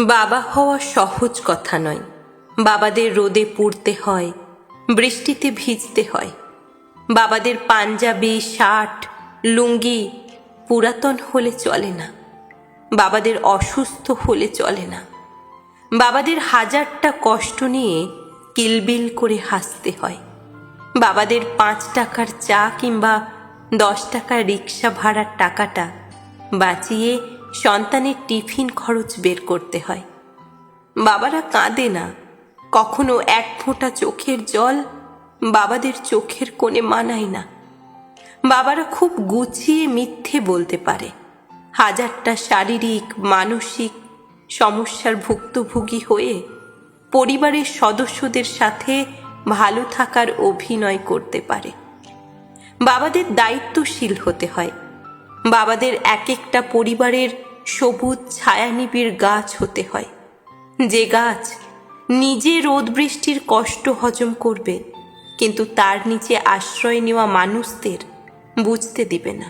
বাবা হওয়া সহজ কথা নয়। বাবাদের রোদে পুড়তে হয়, বৃষ্টিতে ভিজতে হয়। বাবাদের পাঞ্জাবি, শার্ট, লুঙ্গি পুরাতন হলে চলে না। বাবাদের অসুস্থ হলে চলে না। বাবাদের হাজারটা কষ্ট নিয়ে কিলবিল করে হাসতে হয়। বাবাদের 5 টাকার চা কিংবা 10 টাকার রিক্সা ভাড়ার টাকাটা বাঁচিয়ে সন্তানের টিফিন খরচ বের করতে হয়। বাবারা কাঁদে না, কখনো এক ফোঁটা চোখের জল বাবাদের চোখের কোণে মানায় না। বাবারা খুব গুছিয়ে মিথ্যে বলতে পারে। হাজারটা শারীরিক মানসিক সমস্যার ভুক্তভোগী হয়ে পরিবারের সদস্যদের সাথে ভালো থাকার অভিনয় করতে পারে। বাবাদের দায়িত্বশীল হতে হয়। বাবাদের এক একটা পরিবারের সবুজ ছায়ানিবিড় গাছ হতে হয়, যে গাছ নিজে রোদ বৃষ্টির কষ্ট হজম করবে, কিন্তু তার নিচে আশ্রয় নেওয়া মানুষদের বুঝতে দিবে না।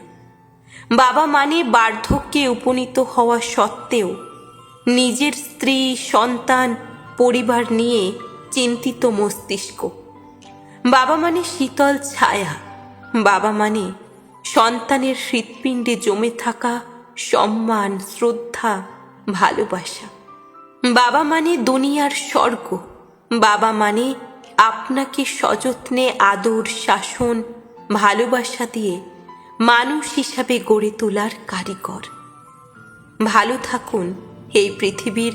বাবা মানে বার্ধক্যে উপনীত হওয়া সত্ত্বেও নিজের স্ত্রী, সন্তান, পরিবার নিয়ে চিন্তিত মস্তিষ্ক। বাবা মানে শীতল ছায়া। বাবা মানে সন্তানের হৃৎপিণ্ডে জমে থাকা সম্মান, শ্রদ্ধা, ভালোবাসা। বাবা মানে দুনিয়ার স্বর্গ। বাবা মানে আপনাকে সযত্নে আদর, শাসন, ভালোবাসা দিয়ে মানুষ হিসাবে গড়ে তোলার কারিগর। ভালো থাকুন এই পৃথিবীর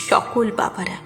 সকল বাবারা।